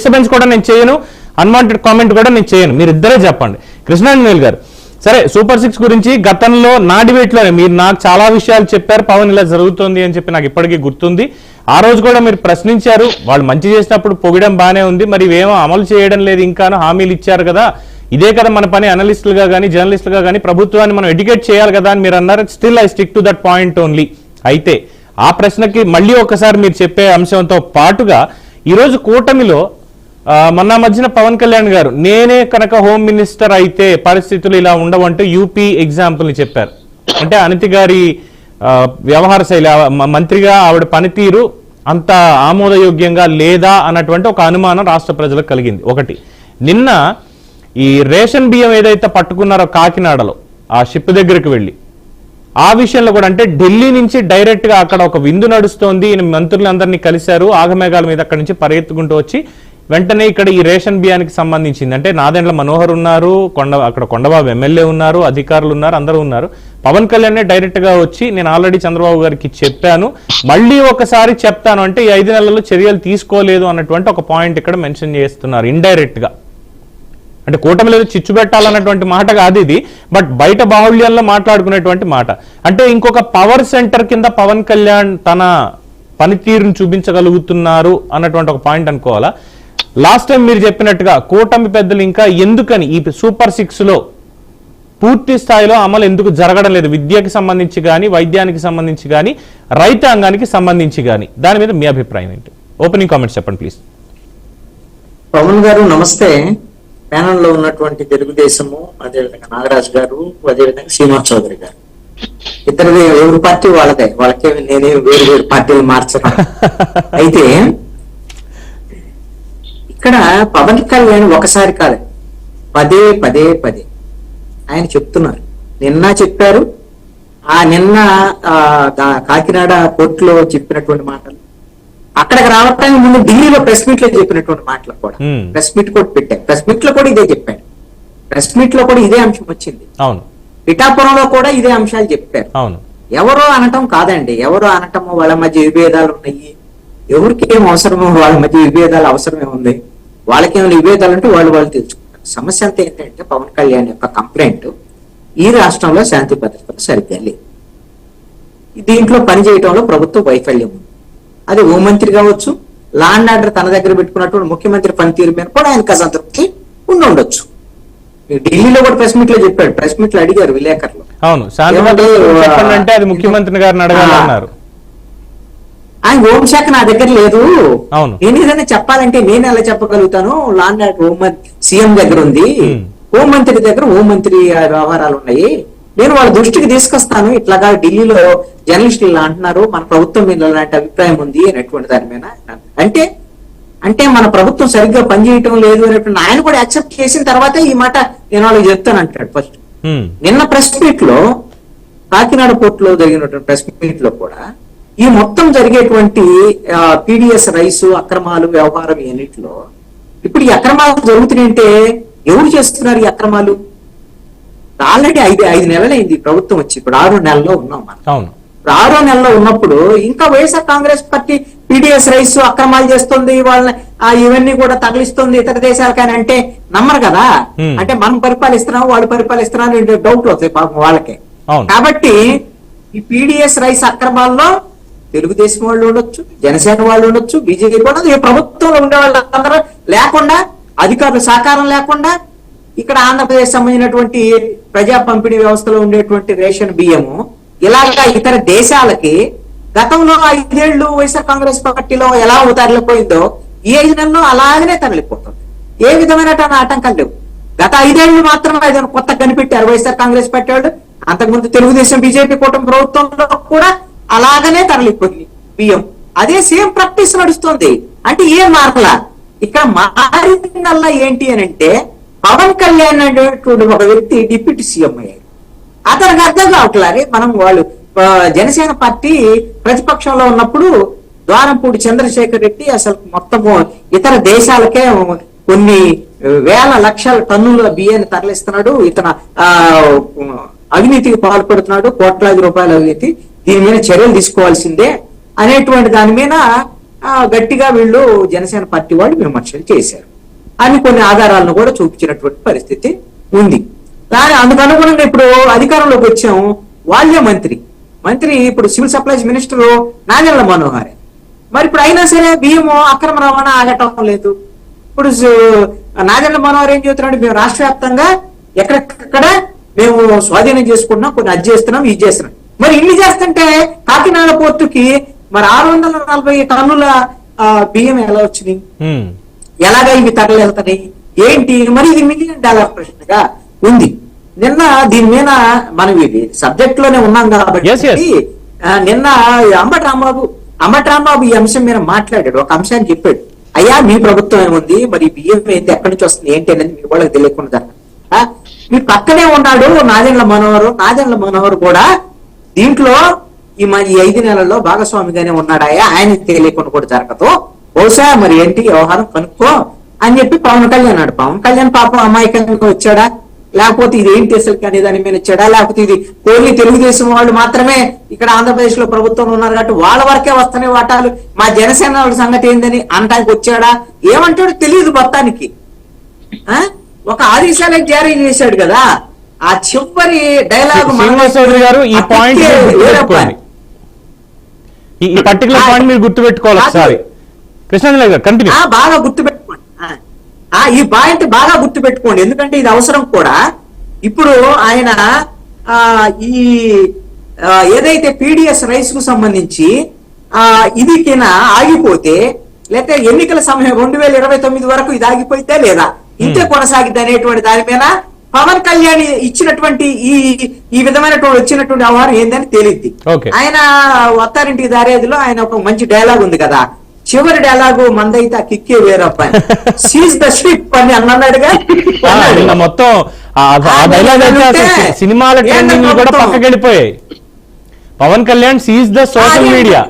Disturbance కూడా నేను చేయను, అన్వాంటెడ్ కామెంట్ కూడా నేను చేయను, మీరు ఇద్దరే చెప్పండి. కృష్ణాంజనేయులు గారు, సరే సూపర్ 6 గురించి గతంలో నా డిబేట్లోనే మీరు నాకు చాలా విషయాలు చెప్పారు, పవన్ ఇలా జరుగుతుంది అని చెప్పి నాకు ఇప్పటికీ గుర్తుంది. ఆ రోజు కూడా మీరు ప్రశ్నించారు, వాళ్ళు మంచి చేసినప్పుడు పొగడం బానే ఉంది, మరి ఇవేమో అమలు చేయడం లేదు, ఇంకాను హామీలు ఇచ్చారు కదా, ఇదే కదా మన పని అనలిస్టులుగా కానీ జర్నలిస్టులుగా కానీ ప్రభుత్వాన్ని మనం ఎడ్యుకేట్ చేయాలి కదా అని మీరు అన్నారు. Still I stick to that point only. అయితే ఆ ప్రశ్నకి మళ్ళీ ఒకసారి మీరు చెప్పే అంశంతో పాటుగా ఈరోజు కూటమిలో మొన్న మధ్యన పవన్ కళ్యాణ్ గారు నేనే కనుక హోమ్ మినిస్టర్ అయితే పరిస్థితులు ఇలా ఉండవంటూ యూపీ ఎగ్జాంపుల్ ని చెప్పారు. అంటే అనితి గారి వ్యవహార శైలి, మంత్రిగా ఆవిడ పనితీరు అంత ఆమోదయోగ్యంగా లేదా అన్నటువంటి ఒక అనుమానం రాష్ట్ర ప్రజలకు కలిగింది. ఒకటి, నిన్న ఈ రేషన్ బియ్యం ఏదైతే పట్టుకున్నారో కాకినాడలో ఆ షిప్ దగ్గరికి వెళ్ళి, ఆ విషయంలో కూడా అంటే ఢిల్లీ నుంచి డైరెక్ట్ గా అక్కడ ఒక విందు నడుస్తోంది, మంత్రులందరినీ కలిశారు, ఆగమేఘాల మీద అక్కడి నుంచి పరిగెత్తుకుంటూ వచ్చి వెంటనే ఇక్కడ ఈ రేషన్ బియ్యానికి సంబంధించింది అంటే నాదెండ్ల మనోహర్ ఉన్నారు, అక్కడ కొండబాబు ఎమ్మెల్యే ఉన్నారు, అధికారులు ఉన్నారు, అందరూ ఉన్నారు. పవన్ కళ్యాణ్ డైరెక్ట్ గా వచ్చి నేను ఆల్రెడీ చంద్రబాబు గారికి చెప్పాను, మళ్ళీ ఒకసారి చెప్తాను అంటే ఈ 5 నెలల్లో చర్యలు తీసుకోలేదు అన్నటువంటి ఒక పాయింట్ ఇక్కడ మెన్షన్ చేస్తున్నారు ఇండైరెక్ట్ గా. అంటే కూటమి లేదు చిచ్చు పెట్టాలన్నటువంటి మాట కాదు ఇది, బట్ బయట బాహుళ్యంలో మాట్లాడుకునేటువంటి మాట. అంటే ఇంకొక పవర్ సెంటర్ కింద పవన్ కళ్యాణ్ తన పనితీరును చూపించగలుగుతున్నారు అన్నటువంటి ఒక పాయింట్ అనుకోవాలా. లాస్ట్ టైం మీరు చెప్పినట్టుగా కూటమి పెద్దలు ఇంకా ఎందుకని ఈ సూపర్ 6 లో పూర్తి స్థాయిలో అమలు ఎందుకు జరగడం లేదు, విద్యకి సంబంధించి కానీ, వైద్యానికి సంబంధించి కానీ, రైతాంగానికి సంబంధించి కానీ, దాని మీద మీ అభిప్రాయం ఏంటి? ఓపెనింగ్ కామెంట్స్ చెప్పండి ప్లీజ్. పవన్ గారు నమస్తే. ప్యానల్ లో ఉన్నటువంటి తెలుగుదేశము, అదేవిధంగా నాగరాజు గారు, అదేవిధంగా శ్రీనివాస్ చౌదరి గారు, ఇద్దరిది ఎవరి పార్టీ వాళ్ళదే, వాళ్ళకే నేనే వేరు వేరు పార్టీలు మార్చడం. అయితే ఇక్కడ పవన్ కళ్యాణ్ ఒకసారి కాదు, పదే పదే పదే ఆయన చెప్తున్నారు. నిన్న చెప్పారు, నిన్న కాకినాడ కోర్టులో చెప్పినటువంటి మాటలు, అక్కడికి రావటానికి ముందు ఢిల్లీలో ప్రెస్ మీట్ లో చెప్పినటువంటి మాటలు కూడా ప్రెస్ మీట్ కూడా పెట్టారు. ప్రెస్ మీట్ లో కూడా ఇదే చెప్పారు, ప్రెస్ మీట్ లో కూడా ఇదే అంశం వచ్చింది. పిఠాపురంలో కూడా ఇదే అంశాలు చెప్పారు. ఎవరో అనటం కాదండి, ఎవరో అనటము వాళ్ళ మధ్య విభేదాలు ఉన్నాయి, ఎవరికి ఏం అవసరమో వాళ్ళ మధ్య విభేదాలు అవసరమే ఉంది, వాళ్ళకేమైనా విభేదాలు అంటే వాళ్ళు తెలుసుకుంటారు. సమస్య అంతా ఏంటంటే పవన్ కళ్యాణ్ యొక్క కంప్లైంట్ ఈ రాష్ట్రంలో శాంతి భద్రతలు సరిగ్గా లేదు, దీంట్లో పనిచేయటంలో ప్రభుత్వ వైఫల్యం ఉంది. అది హోంమంత్రి కావచ్చు, లా అండ్ ఆర్డర్ తన దగ్గర పెట్టుకున్నటువంటి ముఖ్యమంత్రి పనితీరు మీద కూడా ఆయనకు అసంతృప్తి ఉండొచ్చు. ఢిల్లీలో కూడా ప్రెస్ మీట్ లో చెప్పాడు, ప్రెస్ మీట్ లో అడిగారు విలేకరులు, ముఖ్యమంత్రి గారిని అడగాలన్నారు. ఆయన హోంశాఖ నా దగ్గర లేదు, నేను ఏదైనా చెప్పాలంటే నేను ఎలా చెప్పగలుగుతాను, లా అండ్ ఆర్డర్ సీఎం దగ్గర ఉంది, హోంమంత్రి దగ్గర హోంమంత్రి వ్యవహారాలు ఉన్నాయి, నేను వాళ్ళ దృష్టికి తీసుకొస్తాను, ఇట్లాగా ఢిల్లీలో జర్నలిస్టులు ఇలా అంటున్నారు, మన ప్రభుత్వం మీద అలాంటి అభిప్రాయం ఉంది అనేటువంటి దాని మీద. అంటే మన ప్రభుత్వం సరిగ్గా పనిచేయటం లేదు అనేటువంటి ఆయన కూడా యాక్సెప్ట్ చేసిన తర్వాత ఈ మాట నేను వాళ్ళకి చెప్తాను అంటాడు. ఫస్ట్ నిన్న ప్రెస్ మీట్ లో కాకినాడ కోర్టులో జరిగినటువంటి ప్రెస్ మీట్ లో కూడా ఈ మొత్తం జరిగేటువంటి పీడిఎస్ రైస్ అక్రమాలు వ్యవహారం అన్నింటిలో ఇప్పుడు ఈ అక్రమాలు జరుగుతున్నాయంటే ఎవరు చేస్తున్నారు ఈ అక్రమాలు? ఆల్రెడీ 5 నెలలైంది ప్రభుత్వం వచ్చి, ఇప్పుడు 6వ నెలలో ఉన్నాం మనం. ఇప్పుడు 6వ నెలలో ఉన్నప్పుడు ఇంకా YSR Congress party PDS rice అక్రమాలు చేస్తుంది, వాళ్ళని ఇవన్నీ కూడా తరలిస్తుంది ఇతర దేశాలకని అంటే నమ్మరు కదా. అంటే మనం పరిపాలిస్తున్నాం వాళ్ళు పరిపాలిస్తున్నారు డౌట్లు వస్తాయి పాపం వాళ్ళకే. కాబట్టి ఈ పీడిఎస్ రైస్ అక్రమాల్లో తెలుగుదేశం వాళ్ళు ఉండొచ్చు, జనసేన వాళ్ళు ఉండొచ్చు, బీజేపీ కూడా, ఈ ప్రభుత్వంలో ఉండే వాళ్ళందరూ లేకుండా, అధికారుల సహకారం లేకుండా ఇక్కడ ఆంధ్రప్రదేశ్ సంబంధించినటువంటి ప్రజా పంపిణీ వ్యవస్థలో ఉండేటువంటి రేషన్ బియ్యము ఇలాగా ఇతర దేశాలకి గతంలో 5 ఏళ్లు వైఎస్ఆర్ కాంగ్రెస్ పార్టీలో ఎలా తరలిపోయిందో ఈ 5 నెలల్లో అలాగనే తరలిపోతుంది. ఏ విధమైన ఆటంకాలు లేవు. గత 5 ఏళ్లు మాత్రమే ఏదైనా కొత్త కనిపెట్టారు వైఎస్ఆర్ కాంగ్రెస్ పార్టీ వాళ్ళు. అంతకుముందు తెలుగుదేశం బీజేపీ కూటమి ప్రభుత్వంలో కూడా అలాగనే తరలిపోయింది బియ్యం. అదే సేమ్ ప్రాక్టీస్ నడుస్తుంది. అంటే ఏం మారలా. ఇక్కడ మారిందల్లా ఏంటి అని అంటే పవన్ కళ్యాణ్ అనేటువంటి ఒక వ్యక్తి డిప్యూటీ సీఎం అయ్యారు. అతనికి అర్థం కావట్లేదు. మనం వాళ్ళు జనసేన పార్టీ ప్రతిపక్షంలో ఉన్నప్పుడు ద్వారంపూడి చంద్రశేఖర్ రెడ్డి అసలు మొత్తము ఇతర దేశాలకే కొన్ని వేల లక్షల టన్నుల బియ్యాన్ని తరలిస్తున్నాడు, ఇతను అవినీతికి పాల్పడుతున్నాడు, కోట్లాది రూపాయల అవినీతి, దీని మీద చర్యలు తీసుకోవాల్సిందే అనేటువంటి దాని మీద గట్టిగా వీళ్ళు జనసేన పార్టీ వాళ్ళు విమర్శలు చేశారు అని కొన్ని ఆధారాలను కూడా చూపించినటువంటి పరిస్థితి ఉంది. అందుకు అనుగుణంగా ఇప్పుడు అధికారంలోకి వచ్చాం. వాళ్ళే మంత్రి ఇప్పుడు civil supplies minister Nadendla Manohar. మరి ఇప్పుడు అయినా సరే బియ్యం అక్రమ రవాణా ఆగటం లేదు. ఇప్పుడు నాదెండ్ల మనోహర్ ఏం చెబుతున్నాడు, మేము రాష్ట్ర వ్యాప్తంగా ఎక్కడెక్కడ మేము స్వాధీనం చేసుకుంటున్నాం, కొన్ని అది చేస్తున్నాం ఇది చేస్తున్నాం. మరి ఇన్ని చేస్తుంటే కాకినాడ పోర్టుకి మరి 640 టన్నుల బియ్యం ఎలా వచ్చినాయి, ఎలాగా ఇవి తరలివెళ్తాయి ఏంటి? మరి ఇది $1 మిలియన్ ప్రశ్నగా ఉంది. నిన్న దీని మీద మనం ఇది సబ్జెక్ట్ లోనే ఉన్నాం కాబట్టి నిన్న అంబటి రాంబాబు ఈ అంశం మీద మాట్లాడాడు. ఒక అంశాన్ని చెప్పాడు, అయ్యా మీ ప్రభుత్వం ఏముంది, మరి బియ్యం ఏంటి, ఎక్కడి నుంచి వస్తుంది ఏంటి అనేది మీ వాళ్ళకి తెలియకుండా మీ పక్కనే ఉన్నాడు నాదెండ్ల మనోహర్ కూడా దీంట్లో ఈ 5 నెలల్లో భాగస్వామిగానే ఉన్నాడాయా, ఆయన తెలియకుండా కూడా జరగదు, బహుశా మరి ఏంటి వ్యవహారం కనుక్కో అని చెప్పి పవన్ కళ్యాణ్ అన్నాడు. పవన్ కళ్యాణ్ పాపం అమాయకంగా వచ్చాడా, లేకపోతే ఇది ఏంటి అసలు అనే దాని మీద వచ్చాడా, లేకపోతే ఇది ఓన్లీ తెలుగుదేశం వాళ్ళు మాత్రమే ఇక్కడ ఆంధ్రప్రదేశ్ లో ప్రభుత్వం ఉన్నారు కాబట్టి వాళ్ళ వరకే వస్తున్నాయి వాటాలు, మా జనసేన వాళ్ళ సంగతి ఏందని అనడానికి వచ్చాడా, ఏమంటాడో తెలియదు. మొత్తానికి ఒక ఆదేశాలే జారీ చేశాడు కదా. ఆ చివరి డైలాగ్ గారు ఈ పాయింట్ ఈ పర్టికులర్ పాయింట్ మీరు గుర్తుపెట్టుకోవాలి ఒకసారి. కృష్ణాంజలి గారు కంటిన్యూ. బాగా గుర్తుపెట్టుకోండి, ఈ పాయింట్ బాగా గుర్తుపెట్టుకోండి, ఎందుకంటే ఇది అవసరం కూడా. ఇప్పుడు ఆయన ఈ ఏదైతే పీడిఎస్ రైస్ కు సంబంధించి ఇది కింద ఆగిపోతే, లేకపోతే ఎన్నికల సమయం 2029 వరకు ఇది ఆగిపోతే లేదా ఇంతే కొనసాగిద్ది అనేటువంటి దాని మీద పవన్ కళ్యాణ్ ఇచ్చినటువంటి ఈ విధమైనటువంటి వచ్చినటువంటి వ్యవహారం ఏందని తేలిద్ది. ఆయన వత్తారింటికి దారేదిలో ఆయన ఒక మంచి డైలాగ్ ఉంది కదా, చివరి డైలాగు మందైతే ఆ కిక్కే వేరప్ప సీజ్ ద షిప్ అని అన్నాడుగా. మొత్తం సినిమాల ట్రెండింగ్ కూడా పక్కకెళ్ళిపోయాయి. Pawan Kalyan seize the social media.